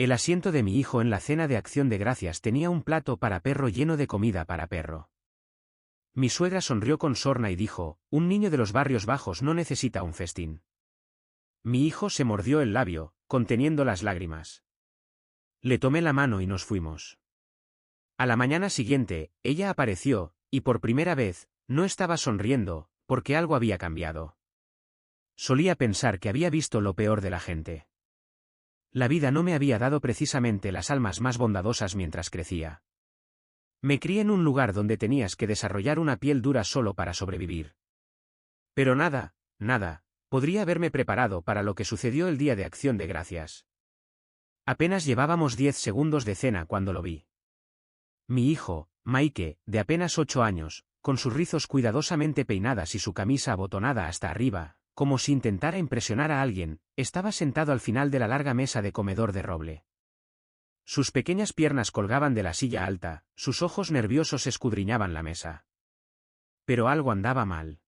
El asiento de mi hijo en la cena de Acción de Gracias tenía un plato para perro lleno de comida para perro. Mi suegra sonrió con sorna y dijo, un niño de los barrios bajos no necesita un festín. Mi hijo se mordió el labio, conteniendo las lágrimas. Le tomé la mano y nos fuimos. A la mañana siguiente, ella apareció, y por primera vez, no estaba sonriendo, porque algo había cambiado. Solía pensar que había visto lo peor de la gente. La vida no me había dado precisamente las almas más bondadosas mientras crecía. Me crié en un lugar donde tenías que desarrollar una piel dura solo para sobrevivir. Pero nada, podría haberme preparado para lo que sucedió el día de Acción de Gracias. Apenas llevábamos 10 segundos de cena cuando lo vi. Mi hijo, Mike, de apenas 8 años, con sus rizos cuidadosamente peinadas y su camisa abotonada hasta arriba, como si intentara impresionar a alguien, estaba sentado al final de la larga mesa de comedor de roble. Sus pequeñas piernas colgaban de la silla alta, sus ojos nerviosos escudriñaban la mesa. Pero algo andaba mal.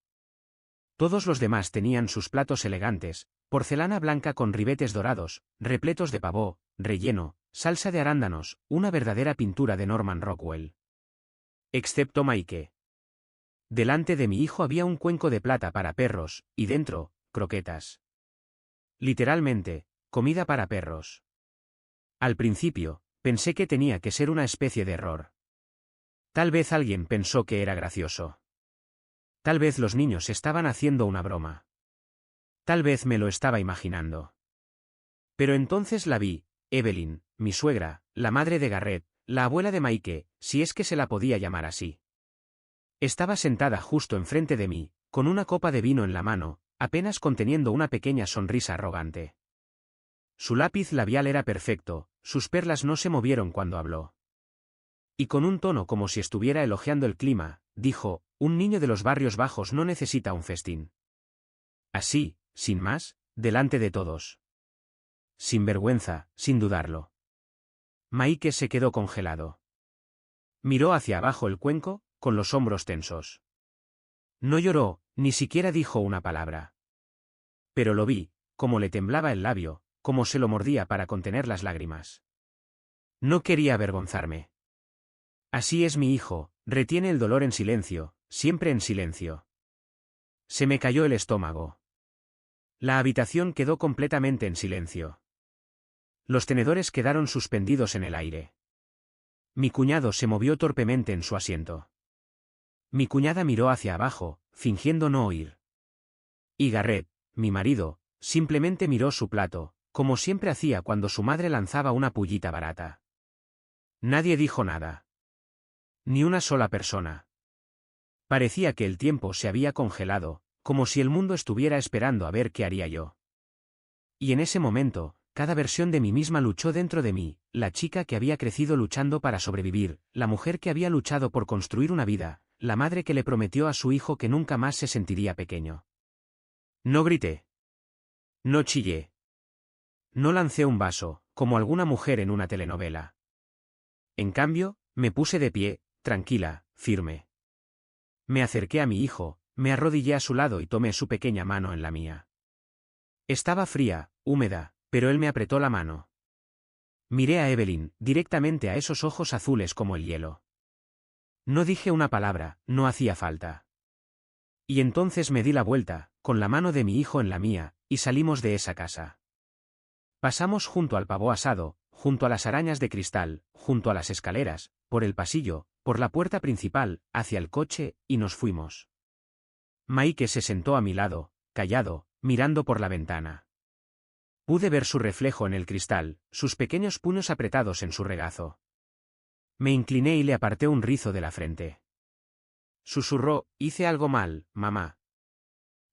Todos los demás tenían sus platos elegantes, porcelana blanca con ribetes dorados, repletos de pavó, relleno, salsa de arándanos, una verdadera pintura de Norman Rockwell. Excepto Mike. Delante de mi hijo había un cuenco de plata para perros, y dentro, croquetas. Literalmente, comida para perros. Al principio, pensé que tenía que ser una especie de error. Tal vez alguien pensó que era gracioso. Tal vez los niños estaban haciendo una broma. Tal vez me lo estaba imaginando. Pero entonces la vi, Evelyn, mi suegra, la madre de Garrett, la abuela de Mike, si es que se la podía llamar así. Estaba sentada justo enfrente de mí, con una copa de vino en la mano, apenas conteniendo una pequeña sonrisa arrogante. Su lápiz labial era perfecto, sus perlas no se movieron cuando habló. Y con un tono como si estuviera elogiando el clima, dijo, un niño de los barrios bajos no necesita un festín. Así, sin más, delante de todos. Sin vergüenza, sin dudarlo. Mike se quedó congelado. Miró hacia abajo el cuenco, con los hombros tensos. No lloró, ni siquiera dijo una palabra. Pero lo vi, como le temblaba el labio, como se lo mordía para contener las lágrimas. No quería avergonzarme. Así es mi hijo, retiene el dolor en silencio, siempre en silencio. Se me cayó el estómago. La habitación quedó completamente en silencio. Los tenedores quedaron suspendidos en el aire. Mi cuñado se movió torpemente en su asiento. Mi cuñada miró hacia abajo, fingiendo no oír. Y Garrett, mi marido, simplemente miró su plato, como siempre hacía cuando su madre lanzaba una pullita barata. Nadie dijo nada. Ni una sola persona. Parecía que el tiempo se había congelado, como si el mundo estuviera esperando a ver qué haría yo. Y en ese momento, cada versión de mí misma luchó dentro de mí, la chica que había crecido luchando para sobrevivir, la mujer que había luchado por construir una vida, la madre que le prometió a su hijo que nunca más se sentiría pequeño. No grité. No chillé. No lancé un vaso, como alguna mujer en una telenovela. En cambio, me puse de pie, tranquila, firme. Me acerqué a mi hijo, me arrodillé a su lado y tomé su pequeña mano en la mía. Estaba fría, húmeda, pero él me apretó la mano. Miré a Evelyn, directamente a esos ojos azules como el hielo. No dije una palabra, no hacía falta. Y entonces me di la vuelta, con la mano de mi hijo en la mía, y salimos de esa casa. Pasamos junto al pavó asado, junto a las arañas de cristal, junto a las escaleras, por el pasillo, por la puerta principal, hacia el coche, y nos fuimos. Mike se sentó a mi lado, callado, mirando por la ventana. Pude ver su reflejo en el cristal, sus pequeños puños apretados en su regazo. Me incliné y le aparté un rizo de la frente. Susurró, hice algo mal, mamá.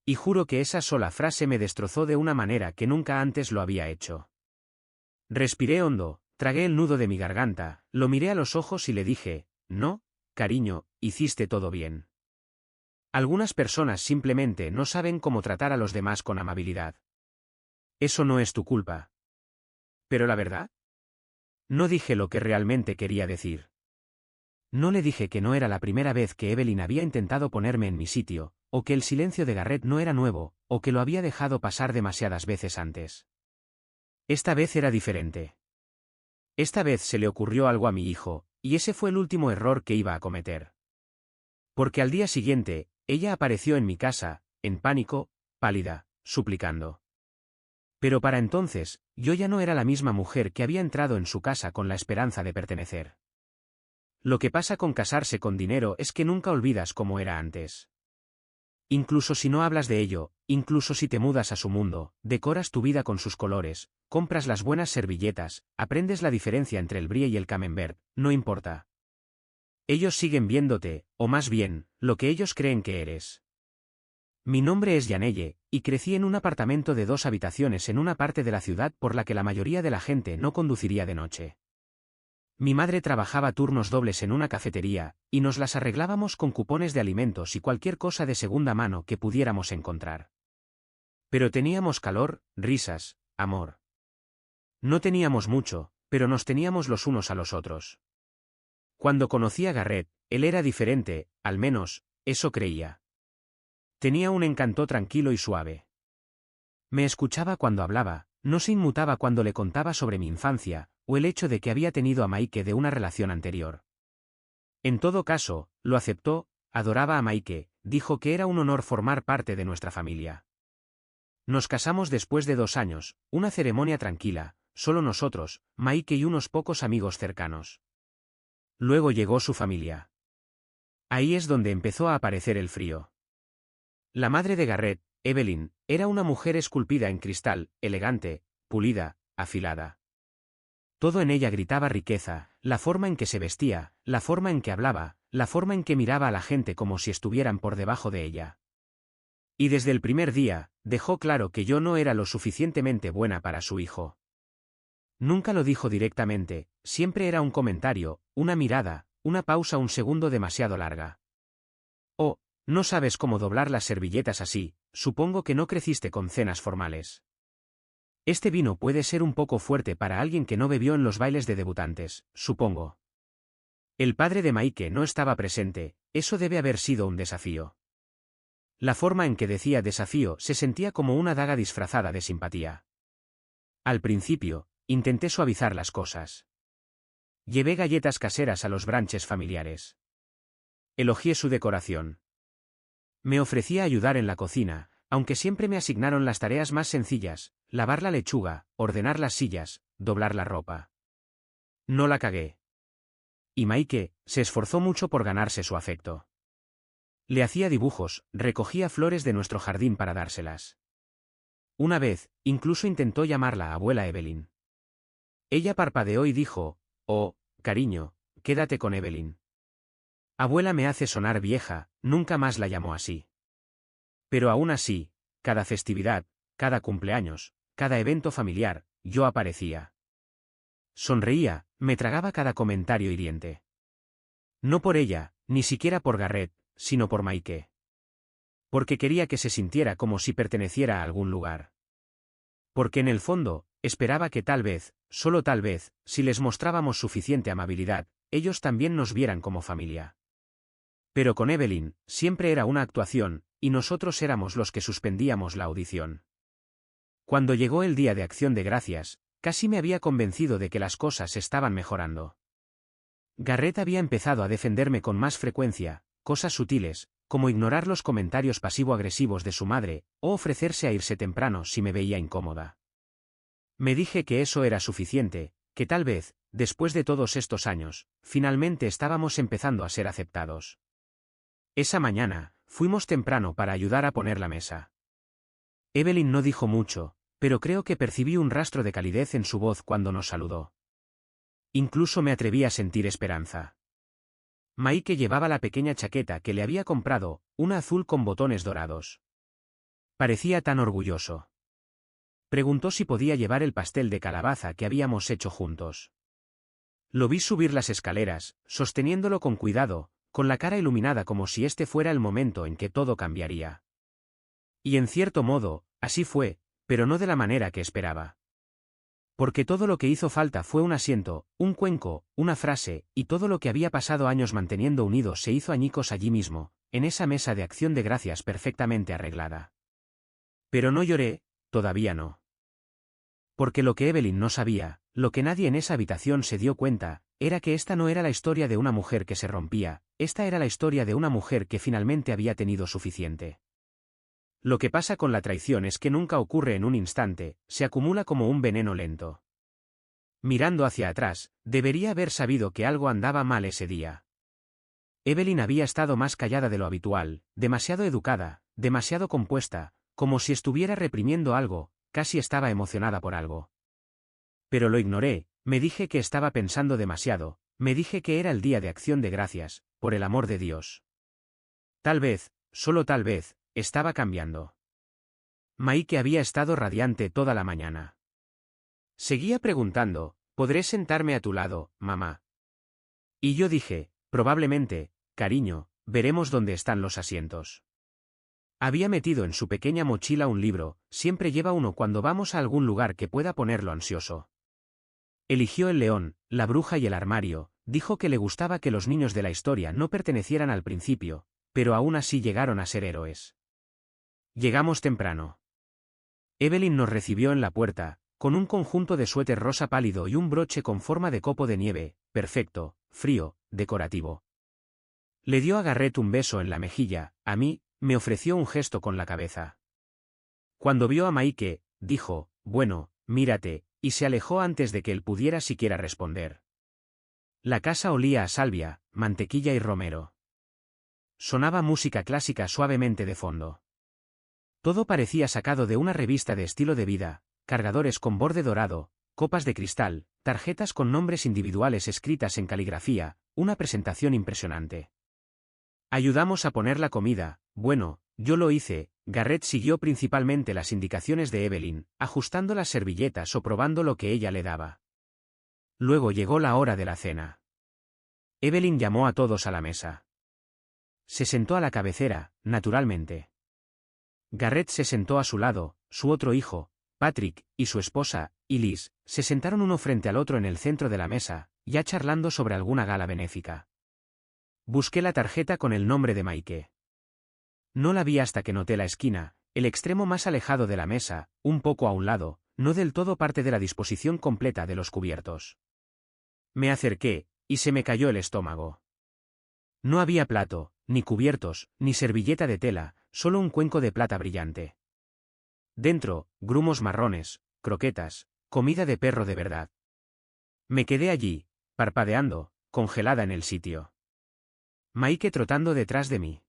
Y juro que esa sola frase me destrozó de una manera que nunca antes lo había hecho. Respiré hondo, tragué el nudo de mi garganta, lo miré a los ojos y le dije, no, cariño, hiciste todo bien. Algunas personas simplemente no saben cómo tratar a los demás con amabilidad. Eso no es tu culpa. ¿Pero la verdad? No dije lo que realmente quería decir. No le dije que no era la primera vez que Evelyn había intentado ponerme en mi sitio, o que el silencio de Garrett no era nuevo, o que lo había dejado pasar demasiadas veces antes. Esta vez era diferente. Esta vez se le ocurrió algo a mi hijo, y ese fue el último error que iba a cometer. Porque al día siguiente, ella apareció en mi casa, en pánico, pálida, suplicando. Pero para entonces, yo ya no era la misma mujer que había entrado en su casa con la esperanza de pertenecer. Lo que pasa con casarse con dinero es que nunca olvidas cómo era antes. Incluso si no hablas de ello, incluso si te mudas a su mundo, decoras tu vida con sus colores, compras las buenas servilletas, aprendes la diferencia entre el brie y el camembert, no importa. Ellos siguen viéndote, o más bien, lo que ellos creen que eres. Mi nombre es Yanelle, y crecí en un apartamento de 2 habitaciones en una parte de la ciudad por la que la mayoría de la gente no conduciría de noche. Mi madre trabajaba turnos dobles en una cafetería, y nos las arreglábamos con cupones de alimentos y cualquier cosa de segunda mano que pudiéramos encontrar. Pero teníamos calor, risas, amor. No teníamos mucho, pero nos teníamos los unos a los otros. Cuando conocí a Garrett, él era diferente, al menos, eso creía. Tenía un encanto tranquilo y suave. Me escuchaba cuando hablaba, no se inmutaba cuando le contaba sobre mi infancia, o el hecho de que había tenido a Maike de una relación anterior. En todo caso, lo aceptó, adoraba a Maike, dijo que era un honor formar parte de nuestra familia. Nos casamos después de 2 años, una ceremonia tranquila, solo nosotros, Maike y unos pocos amigos cercanos. Luego llegó su familia. Ahí es donde empezó a aparecer el frío. La madre de Garrett, Evelyn, era una mujer esculpida en cristal, elegante, pulida, afilada. Todo en ella gritaba riqueza, la forma en que se vestía, la forma en que hablaba, la forma en que miraba a la gente como si estuvieran por debajo de ella. Y desde el primer día, dejó claro que yo no era lo suficientemente buena para su hijo. Nunca lo dijo directamente, siempre era un comentario, una mirada, una pausa un segundo demasiado larga. Oh, no sabes cómo doblar las servilletas así, supongo que no creciste con cenas formales. Este vino puede ser un poco fuerte para alguien que no bebió en los bailes de debutantes, supongo. El padre de Maike no estaba presente, eso debe haber sido un desafío. La forma en que decía desafío se sentía como una daga disfrazada de simpatía. Al principio, intenté suavizar las cosas. Llevé galletas caseras a los brunches familiares. Elogié su decoración. Me ofrecía ayudar en la cocina, aunque siempre me asignaron las tareas más sencillas, lavar la lechuga, ordenar las sillas, doblar la ropa. No la cagué. Y Maike se esforzó mucho por ganarse su afecto. Le hacía dibujos, recogía flores de nuestro jardín para dárselas. Una vez, incluso intentó llamarla abuela Evelyn. Ella parpadeó y dijo, «Oh, cariño, quédate con Evelyn». Abuela me hace sonar vieja, nunca más la llamó así. Pero aún así, cada festividad, cada cumpleaños, cada evento familiar, yo aparecía. Sonreía, me tragaba cada comentario hiriente. No por ella, ni siquiera por Garrett, sino por Maike. Porque quería que se sintiera como si perteneciera a algún lugar. Porque en el fondo, esperaba que tal vez, solo tal vez, si les mostrábamos suficiente amabilidad, ellos también nos vieran como familia. Pero con Evelyn, siempre era una actuación, y nosotros éramos los que suspendíamos la audición. Cuando llegó el día de Acción de Gracias, casi me había convencido de que las cosas estaban mejorando. Garrett había empezado a defenderme con más frecuencia, cosas sutiles, como ignorar los comentarios pasivo-agresivos de su madre, o ofrecerse a irse temprano si me veía incómoda. Me dije que eso era suficiente, que tal vez, después de todos estos años, finalmente estábamos empezando a ser aceptados. Esa mañana, fuimos temprano para ayudar a poner la mesa. Evelyn no dijo mucho, pero creo que percibí un rastro de calidez en su voz cuando nos saludó. Incluso me atreví a sentir esperanza. Maike llevaba la pequeña chaqueta que le había comprado, una azul con botones dorados. Parecía tan orgulloso. Preguntó si podía llevar el pastel de calabaza que habíamos hecho juntos. Lo vi subir las escaleras, sosteniéndolo con cuidado, con la cara iluminada como si este fuera el momento en que todo cambiaría. Y en cierto modo, así fue, pero no de la manera que esperaba. Porque todo lo que hizo falta fue un asiento, un cuenco, una frase, y todo lo que había pasado años manteniendo unidos se hizo añicos allí mismo, en esa mesa de Acción de Gracias perfectamente arreglada. Pero no lloré, todavía no. Porque lo que Evelyn no sabía, Lo que nadie en esa habitación se dio cuenta, era que esta no era la historia de una mujer que se rompía, esta era la historia de una mujer que finalmente había tenido suficiente. Lo que pasa con la traición es que nunca ocurre en un instante, se acumula como un veneno lento. Mirando hacia atrás, debería haber sabido que algo andaba mal ese día. Evelyn había estado más callada de lo habitual, demasiado educada, demasiado compuesta, como si estuviera reprimiendo algo, casi estaba emocionada por algo. Pero lo ignoré, me dije que estaba pensando demasiado, me dije que era el día de acción de gracias, por el amor de Dios. Tal vez, solo tal vez, estaba cambiando. Maike había estado radiante toda la mañana. Seguía preguntando, ¿podré sentarme a tu lado, mamá? Y yo dije, probablemente, cariño, veremos dónde están los asientos. Había metido en su pequeña mochila un libro, siempre lleva uno cuando vamos a algún lugar que pueda ponerlo ansioso. Eligió el león, la bruja y el armario, dijo que le gustaba que los niños de la historia no pertenecieran al principio, pero aún así llegaron a ser héroes. Llegamos temprano. Evelyn nos recibió en la puerta, con un conjunto de suéter rosa pálido y un broche con forma de copo de nieve, perfecto, frío, decorativo. Le dio a Garrett un beso en la mejilla, a mí, me ofreció un gesto con la cabeza. Cuando vio a Maike, dijo, bueno, mírate, y se alejó antes de que él pudiera siquiera responder. La casa olía a salvia, mantequilla y romero. Sonaba música clásica suavemente de fondo. Todo parecía sacado de una revista de estilo de vida, cargadores con borde dorado, copas de cristal, tarjetas con nombres individuales escritas en caligrafía, una presentación impresionante. Ayudamos a poner la comida, bueno, yo lo hice. Garrett siguió principalmente las indicaciones de Evelyn, ajustando las servilletas o probando lo que ella le daba. Luego llegó la hora de la cena. Evelyn llamó a todos a la mesa. Se sentó a la cabecera, naturalmente. Garrett se sentó a su lado, su otro hijo, Patrick, y su esposa, Liz, se sentaron uno frente al otro en el centro de la mesa, ya charlando sobre alguna gala benéfica. Busqué la tarjeta con el nombre de Maike. No la vi hasta que noté la esquina, el extremo más alejado de la mesa, un poco a un lado, no del todo parte de la disposición completa de los cubiertos. Me acerqué, y se me cayó el estómago. No había plato, ni cubiertos, ni servilleta de tela, solo un cuenco de plata brillante. Dentro, grumos marrones, croquetas, comida de perro de verdad. Me quedé allí, parpadeando, congelada en el sitio. Maike trotando detrás de mí.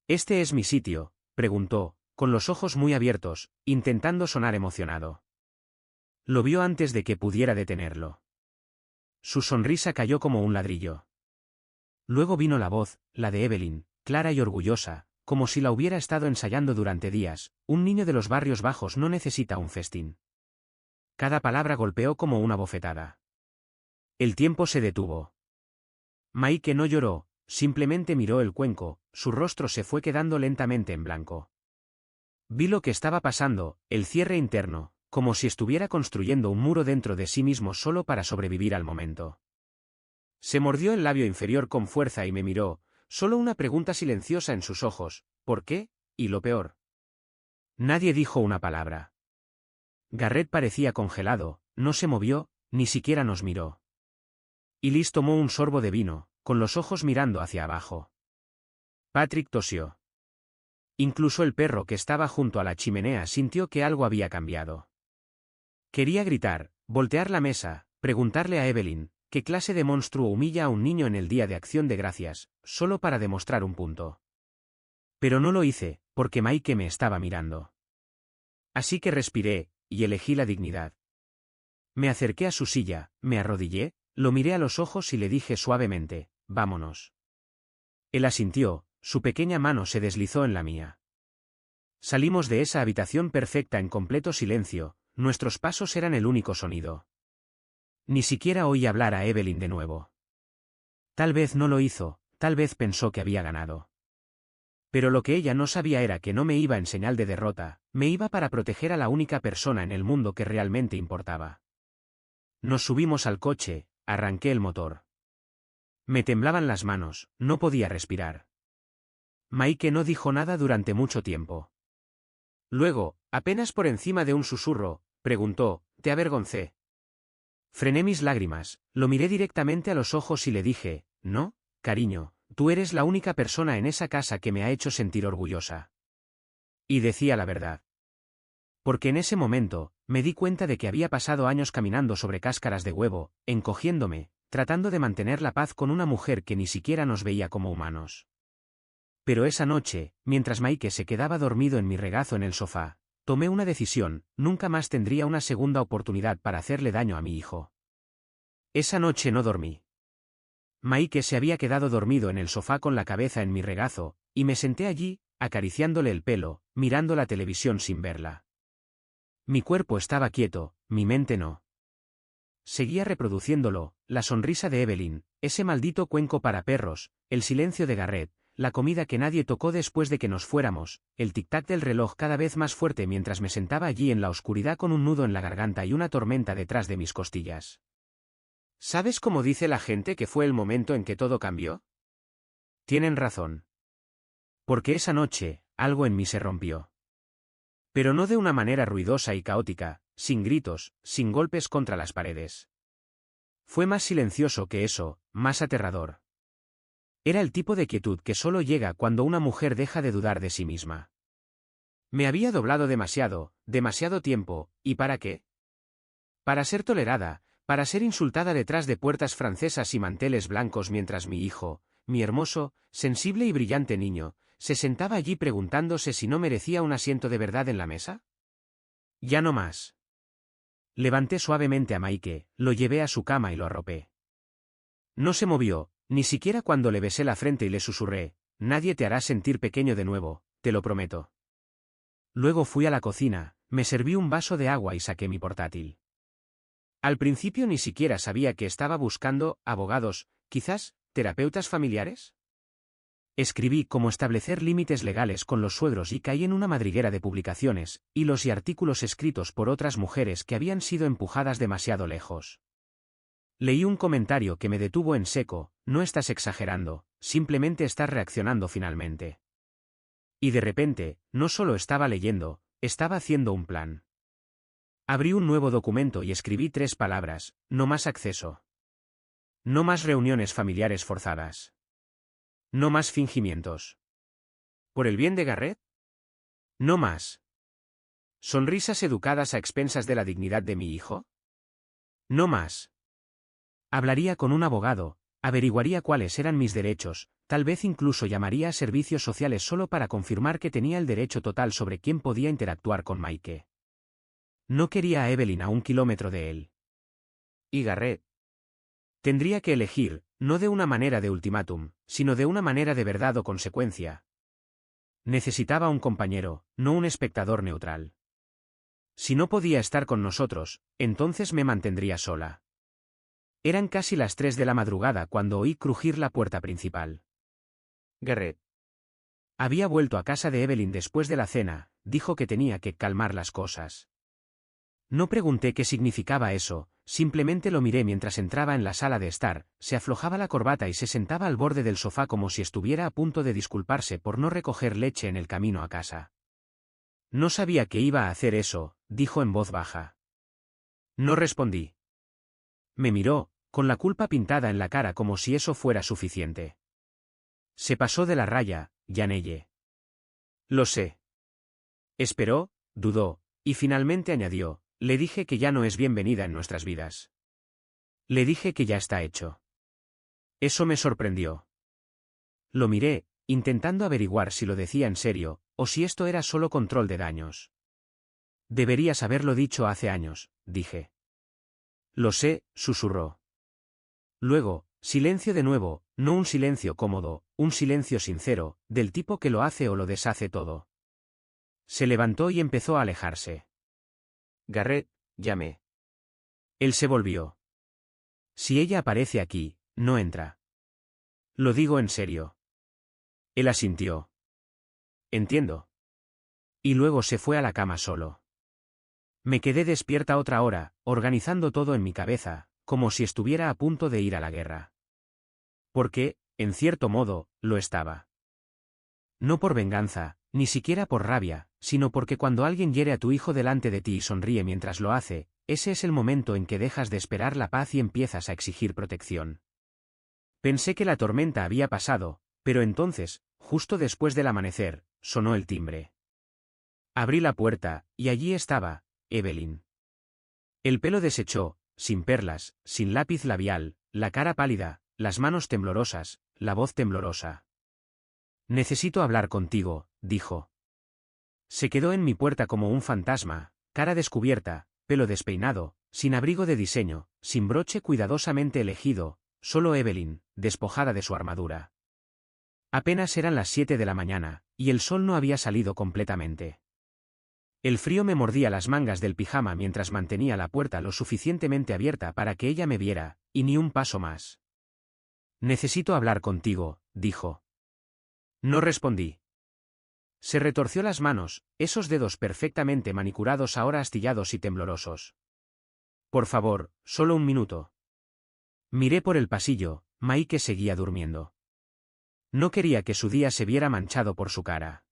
«¿Este es mi sitio?», preguntó, con los ojos muy abiertos, intentando sonar emocionado. Lo vio antes de que pudiera detenerlo. Su sonrisa cayó como un ladrillo. Luego vino la voz, la de Evelyn, clara y orgullosa, como si la hubiera estado ensayando durante días. Un niño de los barrios bajos no necesita un festín. Cada palabra golpeó como una bofetada. El tiempo se detuvo. Maike no lloró, simplemente miró el cuenco, su rostro se fue quedando lentamente en blanco. Vi lo que estaba pasando, el cierre interno, como si estuviera construyendo un muro dentro de sí mismo solo para sobrevivir al momento. Se mordió el labio inferior con fuerza y me miró, solo una pregunta silenciosa en sus ojos, ¿por qué? Y lo peor. Nadie dijo una palabra. Garrett parecía congelado, no se movió, ni siquiera nos miró. Y Liz tomó un sorbo de vino, con los ojos mirando hacia abajo. Patrick tosió. Incluso el perro que estaba junto a la chimenea sintió que algo había cambiado. Quería gritar, voltear la mesa, preguntarle a Evelyn, ¿qué clase de monstruo humilla a un niño en el Día de Acción de Gracias, solo para demostrar un punto? Pero no lo hice, porque Maike me estaba mirando. Así que respiré, y elegí la dignidad. Me acerqué a su silla, me arrodillé, lo miré a los ojos y le dije suavemente, «Vámonos». Él asintió, su pequeña mano se deslizó en la mía. Salimos de esa habitación perfecta en completo silencio, nuestros pasos eran el único sonido. Ni siquiera oí hablar a Evelyn de nuevo. Tal vez no lo hizo, tal vez pensó que había ganado. Pero lo que ella no sabía era que no me iba en señal de derrota, me iba para proteger a la única persona en el mundo que realmente importaba. Nos subimos al coche, arranqué el motor. Me temblaban las manos, no podía respirar. Maike no dijo nada durante mucho tiempo. Luego, apenas por encima de un susurro, preguntó, «¿Te avergoncé?». Frené mis lágrimas, lo miré directamente a los ojos y le dije, no, cariño, tú eres la única persona en esa casa que me ha hecho sentir orgullosa. Y decía la verdad. Porque en ese momento, me di cuenta de que había pasado años caminando sobre cáscaras de huevo, encogiéndome, tratando de mantener la paz con una mujer que ni siquiera nos veía como humanos. Pero esa noche, mientras Mike se quedaba dormido en mi regazo en el sofá, tomé una decisión: nunca más tendría una segunda oportunidad para hacerle daño a mi hijo. Esa noche no dormí. Mike se había quedado dormido en el sofá con la cabeza en mi regazo, y me senté allí, acariciándole el pelo, mirando la televisión sin verla. Mi cuerpo estaba quieto, mi mente no. Seguía reproduciéndolo, la sonrisa de Evelyn, ese maldito cuenco para perros, el silencio de Garrett, la comida que nadie tocó después de que nos fuéramos, el tic-tac del reloj cada vez más fuerte mientras me sentaba allí en la oscuridad con un nudo en la garganta y una tormenta detrás de mis costillas. ¿Sabes cómo dice la gente que fue el momento en que todo cambió? Tienen razón. Porque esa noche, algo en mí se rompió. Pero no de una manera ruidosa y caótica, sin gritos, sin golpes contra las paredes. Fue más silencioso que eso, más aterrador. Era el tipo de quietud que solo llega cuando una mujer deja de dudar de sí misma. Me había doblado demasiado, demasiado tiempo, ¿y para qué? Para ser tolerada, para ser insultada detrás de puertas francesas y manteles blancos mientras mi hijo, mi hermoso, sensible y brillante niño, se sentaba allí preguntándose si no merecía un asiento de verdad en la mesa. Ya no más. Levanté suavemente a Mike, lo llevé a su cama y lo arropé. No se movió, ni siquiera cuando le besé la frente y le susurré: nadie te hará sentir pequeño de nuevo, te lo prometo. Luego fui a la cocina, me serví un vaso de agua y saqué mi portátil. Al principio ni siquiera sabía que estaba buscando abogados, quizás terapeutas familiares. Escribí cómo establecer límites legales con los suegros y caí en una madriguera de publicaciones, hilos y artículos escritos por otras mujeres que habían sido empujadas demasiado lejos. Leí un comentario que me detuvo en seco: no estás exagerando, simplemente estás reaccionando finalmente. Y de repente, no solo estaba leyendo, estaba haciendo un plan. Abrí un nuevo documento y escribí 3 palabras: no más acceso. No más reuniones familiares forzadas. No más fingimientos. ¿Por el bien de Garrett? No más. ¿Sonrisas educadas a expensas de la dignidad de mi hijo? No más. Hablaría con un abogado, averiguaría cuáles eran mis derechos, tal vez incluso llamaría a servicios sociales solo para confirmar que tenía el derecho total sobre quién podía interactuar con Mike. No quería a Evelyn a 1 kilómetro de él. Y Garrett. Tendría que elegir, no de una manera de ultimátum, sino de una manera de verdad o consecuencia. Necesitaba un compañero, no un espectador neutral. Si no podía estar con nosotros, entonces me mantendría sola. Eran casi las 3 de la madrugada cuando oí crujir la puerta principal. Garrett. Había vuelto a casa de Evelyn después de la cena, dijo que tenía que calmar las cosas. No pregunté qué significaba eso, simplemente lo miré mientras entraba en la sala de estar, se aflojaba la corbata y se sentaba al borde del sofá como si estuviera a punto de disculparse por no recoger leche en el camino a casa. No sabía que iba a hacer eso, dijo en voz baja. No respondí. Me miró, con la culpa pintada en la cara como si eso fuera suficiente. Se pasó de la raya, Janelle. Lo sé. Esperó, dudó, y finalmente añadió: le dije que ya no es bienvenida en nuestras vidas. Le dije que ya está hecho. Eso me sorprendió. Lo miré, intentando averiguar si lo decía en serio, o si esto era solo control de daños. Deberías haberlo dicho hace años, dije. Lo sé, susurró. Luego, silencio de nuevo, no un silencio cómodo, un silencio sincero, del tipo que lo hace o lo deshace todo. Se levantó y empezó a alejarse. Garrett, llamé. Él se volvió. Si ella aparece aquí, no entra. Lo digo en serio. Él asintió. Entiendo. Y luego se fue a la cama solo. Me quedé despierta otra hora, organizando todo en mi cabeza, como si estuviera a punto de ir a la guerra. Porque, en cierto modo, lo estaba. No por venganza, ni siquiera por rabia, sino porque cuando alguien hiere a tu hijo delante de ti y sonríe mientras lo hace, ese es el momento en que dejas de esperar la paz y empiezas a exigir protección. Pensé que la tormenta había pasado, pero entonces, justo después del amanecer, sonó el timbre. Abrí la puerta, y allí estaba, Evelyn. El pelo deshecho, sin perlas, sin lápiz labial, la cara pálida, las manos temblorosas, la voz temblorosa. «Necesito hablar contigo», dijo. Se quedó en mi puerta como un fantasma, cara descubierta, pelo despeinado, sin abrigo de diseño, sin broche cuidadosamente elegido, solo Evelyn, despojada de su armadura. Apenas eran las 7 de la mañana, y el sol no había salido completamente. El frío me mordía las mangas del pijama mientras mantenía la puerta lo suficientemente abierta para que ella me viera, y ni un paso más. «Necesito hablar contigo», dijo. No respondí. Se retorció las manos, esos dedos perfectamente manicurados ahora astillados y temblorosos. «Por favor, solo un minuto». Miré por el pasillo, Mike seguía durmiendo. No quería que su día se viera manchado por su cara.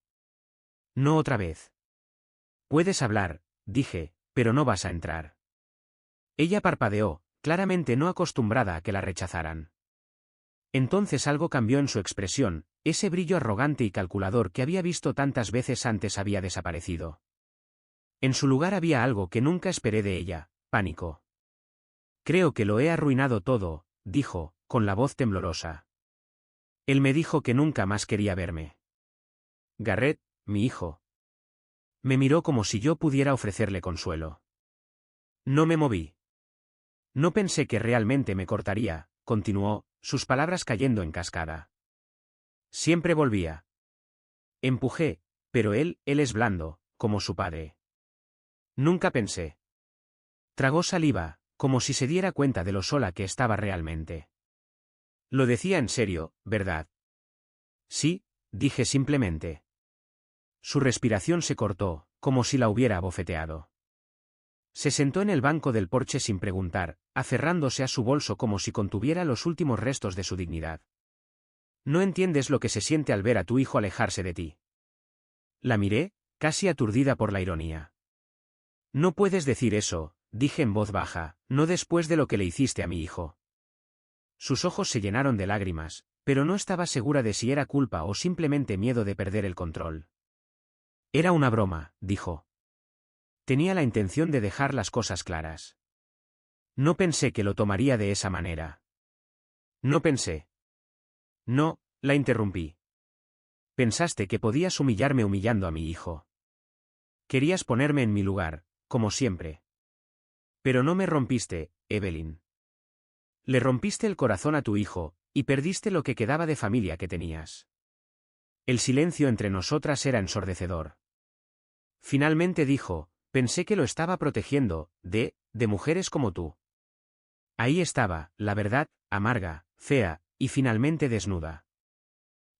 «No otra vez». «Puedes hablar», dije, «pero no vas a entrar». Ella parpadeó, claramente no acostumbrada a que la rechazaran. Entonces algo cambió en su expresión, ese brillo arrogante y calculador que había visto tantas veces antes había desaparecido. En su lugar había algo que nunca esperé de ella, pánico. «Creo que lo he arruinado todo», dijo, con la voz temblorosa. Él me dijo que nunca más quería verme. «Garrett, mi hijo». Me miró como si yo pudiera ofrecerle consuelo. No me moví. «No pensé que realmente me cortaría», continuó, sus palabras cayendo en cascada. «Siempre volvía. Empujé, pero él es blando, como su padre. Nunca pensé». Tragó saliva, como si se diera cuenta de lo sola que estaba realmente. «Lo decía en serio, ¿verdad?» «Sí», dije simplemente. Su respiración se cortó, como si la hubiera abofeteado. Se sentó en el banco del porche sin preguntar, aferrándose a su bolso como si contuviera los últimos restos de su dignidad. «No entiendes lo que se siente al ver a tu hijo alejarse de ti». La miré, casi aturdida por la ironía. «No puedes decir eso», dije en voz baja, «no después de lo que le hiciste a mi hijo». Sus ojos se llenaron de lágrimas, pero no estaba segura de si era culpa o simplemente miedo de perder el control. «Era una broma», dijo. Tenía la intención de dejar las cosas claras. No pensé que lo tomaría de esa manera. No pensé. No, la interrumpí. Pensaste que podías humillarme humillando a mi hijo. Querías ponerme en mi lugar, como siempre. Pero no me rompiste, Evelyn. Le rompiste el corazón a tu hijo, y perdiste lo que quedaba de familia que tenías. El silencio entre nosotras era ensordecedor. Finalmente dijo, pensé que lo estaba protegiendo, de mujeres como tú. Ahí estaba, la verdad, amarga, fea, y finalmente desnuda.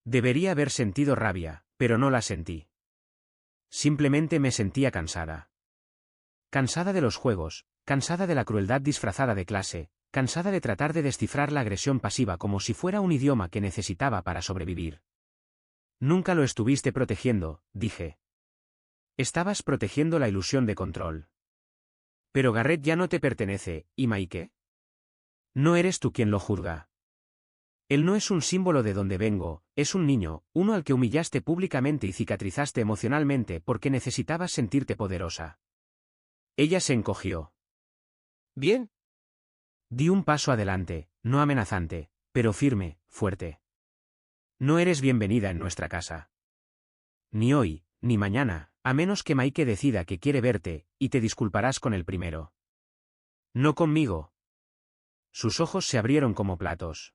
Debería haber sentido rabia, pero no la sentí. Simplemente me sentía cansada. Cansada de los juegos, cansada de la crueldad disfrazada de clase, cansada de tratar de descifrar la agresión pasiva como si fuera un idioma que necesitaba para sobrevivir. Nunca lo estuviste protegiendo, dije. Estabas protegiendo la ilusión de control. Pero Garrett ya no te pertenece, ¿y Mike? No eres tú quien lo juzga. Él no es un símbolo de donde vengo, es un niño, uno al que humillaste públicamente y cicatrizaste emocionalmente porque necesitabas sentirte poderosa. Ella se encogió. «Bien». Di un paso adelante, no amenazante, pero firme, fuerte. «No eres bienvenida en nuestra casa. Ni hoy, ni mañana, a menos que Mike decida que quiere verte, y te disculparás con el primero. No conmigo». Sus ojos se abrieron como platos.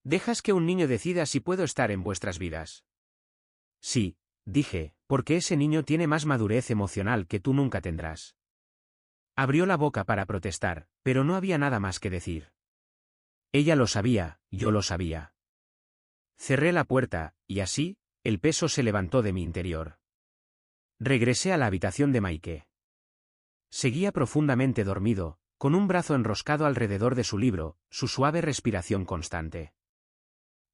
«¿Dejas que un niño decida si puedo estar en vuestras vidas?» «Sí», dije, «porque ese niño tiene más madurez emocional que tú nunca tendrás». Abrió la boca para protestar, pero no había nada más que decir. Ella lo sabía, yo lo sabía. Cerré la puerta, y así, el peso se levantó de mi interior. Regresé a la habitación de Mike. Seguía profundamente dormido, con un brazo enroscado alrededor de su libro, su suave respiración constante.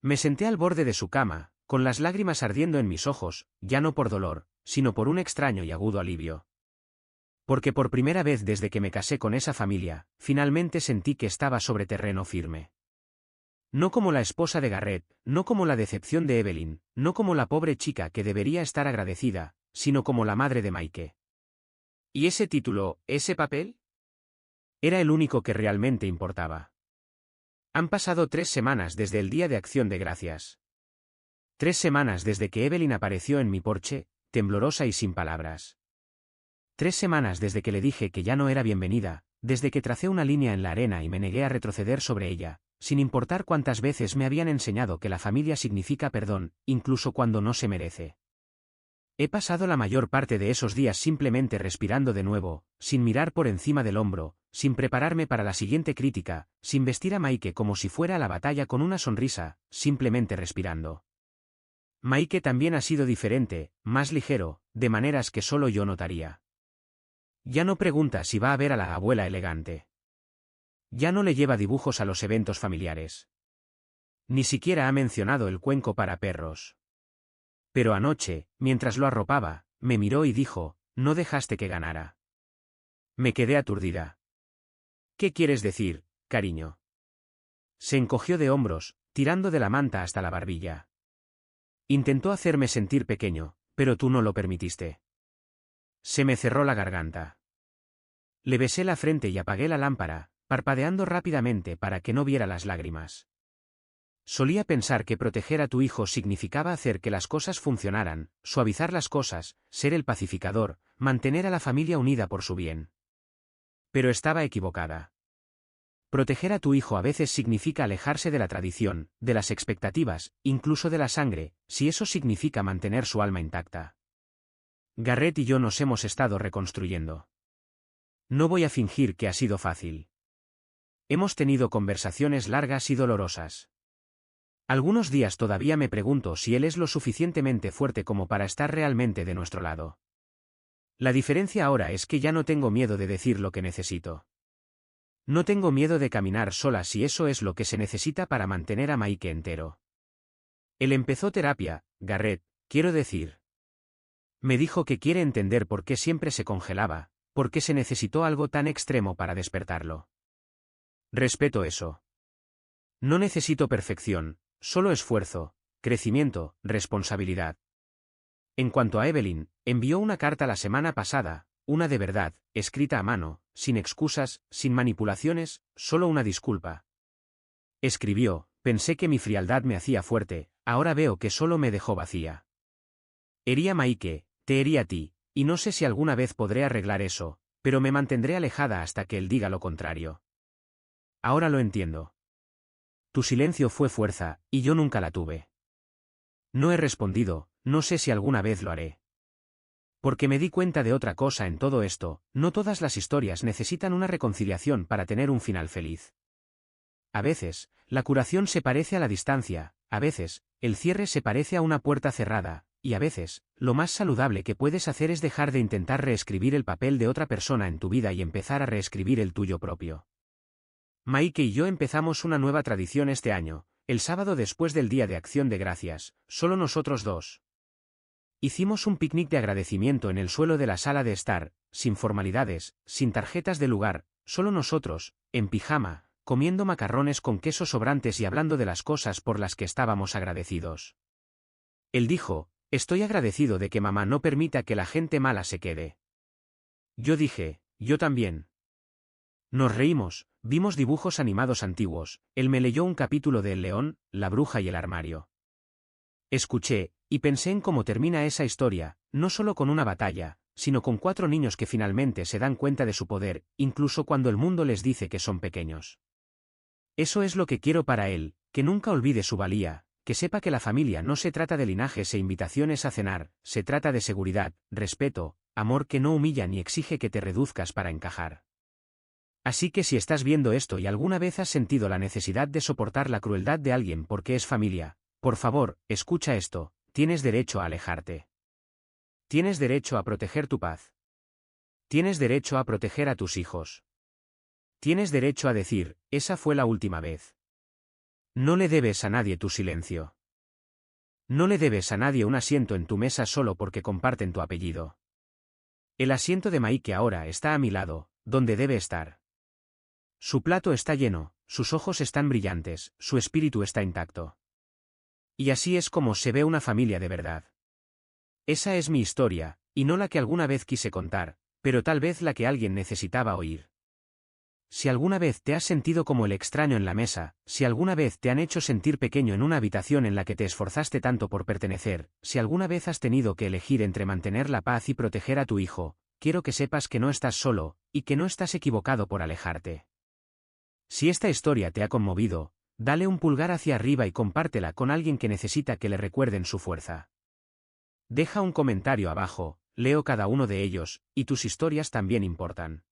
Me senté al borde de su cama, con las lágrimas ardiendo en mis ojos, ya no por dolor, sino por un extraño y agudo alivio. Porque por primera vez desde que me casé con esa familia, finalmente sentí que estaba sobre terreno firme. No como la esposa de Garrett, no como la decepción de Evelyn, no como la pobre chica que debería estar agradecida, sino como la madre de Mike. ¿Y ese título, ese papel? Era el único que realmente importaba. Han pasado 3 semanas desde el Día de Acción de Gracias. 3 semanas desde que Evelyn apareció en mi porche, temblorosa y sin palabras. 3 semanas desde que le dije que ya no era bienvenida, desde que tracé una línea en la arena y me negué a retroceder sobre ella, sin importar cuántas veces me habían enseñado que la familia significa perdón, incluso cuando no se merece. He pasado la mayor parte de esos días simplemente respirando de nuevo, sin mirar por encima del hombro, sin prepararme para la siguiente crítica, sin vestir a Mike como si fuera a la batalla con una sonrisa, simplemente respirando. Mike también ha sido diferente, más ligero, de maneras que solo yo notaría. Ya no pregunta si va a ver a la abuela elegante. Ya no le lleva dibujos a los eventos familiares. Ni siquiera ha mencionado el cuenco para perros. Pero anoche, mientras lo arropaba, me miró y dijo, no dejaste que ganara. Me quedé aturdida. ¿Qué quieres decir, cariño? Se encogió de hombros, tirando de la manta hasta la barbilla. Intentó hacerme sentir pequeño, pero tú no lo permitiste. Se me cerró la garganta. Le besé la frente y apagué la lámpara, parpadeando rápidamente para que no viera las lágrimas. Solía pensar que proteger a tu hijo significaba hacer que las cosas funcionaran, suavizar las cosas, ser el pacificador, mantener a la familia unida por su bien. Pero estaba equivocada. Proteger a tu hijo a veces significa alejarse de la tradición, de las expectativas, incluso de la sangre, si eso significa mantener su alma intacta. Garrett y yo nos hemos estado reconstruyendo. No voy a fingir que ha sido fácil. Hemos tenido conversaciones largas y dolorosas. Algunos días todavía me pregunto si él es lo suficientemente fuerte como para estar realmente de nuestro lado. La diferencia ahora es que ya no tengo miedo de decir lo que necesito. No tengo miedo de caminar sola si eso es lo que se necesita para mantener a Mike entero. Él empezó terapia, Garrett, quiero decir. Me dijo que quiere entender por qué siempre se congelaba, por qué se necesitó algo tan extremo para despertarlo. Respeto eso. No necesito perfección, solo esfuerzo, crecimiento, responsabilidad. En cuanto a Evelyn, envió una carta la semana pasada, una de verdad, escrita a mano, sin excusas, sin manipulaciones, solo una disculpa. Escribió, pensé que mi frialdad me hacía fuerte, ahora veo que solo me dejó vacía. Herí a Mike, te herí a ti, y no sé si alguna vez podré arreglar eso, pero me mantendré alejada hasta que él diga lo contrario. Ahora lo entiendo. Tu silencio fue fuerza, y yo nunca la tuve. No he respondido, no sé si alguna vez lo haré. Porque me di cuenta de otra cosa en todo esto, no todas las historias necesitan una reconciliación para tener un final feliz. A veces, la curación se parece a la distancia, a veces, el cierre se parece a una puerta cerrada, y a veces, lo más saludable que puedes hacer es dejar de intentar reescribir el papel de otra persona en tu vida y empezar a reescribir el tuyo propio. Mike y yo empezamos una nueva tradición este año, el sábado después del Día de Acción de Gracias, solo nosotros dos. Hicimos un picnic de agradecimiento en el suelo de la sala de estar, sin formalidades, sin tarjetas de lugar, solo nosotros, en pijama, comiendo macarrones con queso sobrantes y hablando de las cosas por las que estábamos agradecidos. Él dijo, estoy agradecido de que mamá no permita que la gente mala se quede. Yo dije, yo también. Nos reímos, vimos dibujos animados antiguos, él me leyó un capítulo de El León, la Bruja y el Armario. Escuché, y pensé en cómo termina esa historia, no solo con una batalla, sino con 4 niños que finalmente se dan cuenta de su poder, incluso cuando el mundo les dice que son pequeños. Eso es lo que quiero para él, que nunca olvide su valía, que sepa que la familia no se trata de linajes e invitaciones a cenar, se trata de seguridad, respeto, amor que no humilla ni exige que te reduzcas para encajar. Así que si estás viendo esto y alguna vez has sentido la necesidad de soportar la crueldad de alguien porque es familia, por favor, escucha esto, tienes derecho a alejarte. Tienes derecho a proteger tu paz. Tienes derecho a proteger a tus hijos. Tienes derecho a decir, esa fue la última vez. No le debes a nadie tu silencio. No le debes a nadie un asiento en tu mesa solo porque comparten tu apellido. El asiento de Mike ahora está a mi lado, donde debe estar. Su plato está lleno, sus ojos están brillantes, su espíritu está intacto. Y así es como se ve una familia de verdad. Esa es mi historia, y no la que alguna vez quise contar, pero tal vez la que alguien necesitaba oír. Si alguna vez te has sentido como el extraño en la mesa, si alguna vez te han hecho sentir pequeño en una habitación en la que te esforzaste tanto por pertenecer, si alguna vez has tenido que elegir entre mantener la paz y proteger a tu hijo, quiero que sepas que no estás solo, y que no estás equivocado por alejarte. Si esta historia te ha conmovido, dale un pulgar hacia arriba y compártela con alguien que necesita que le recuerden su fuerza. Deja un comentario abajo, leo cada uno de ellos, y tus historias también importan.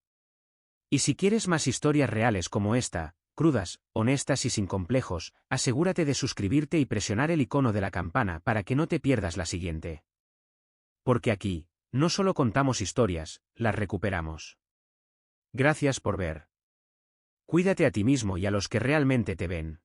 Y si quieres más historias reales como esta, crudas, honestas y sin complejos, asegúrate de suscribirte y presionar el icono de la campana para que no te pierdas la siguiente. Porque aquí, no solo contamos historias, las recuperamos. Gracias por ver. Cuídate a ti mismo y a los que realmente te ven.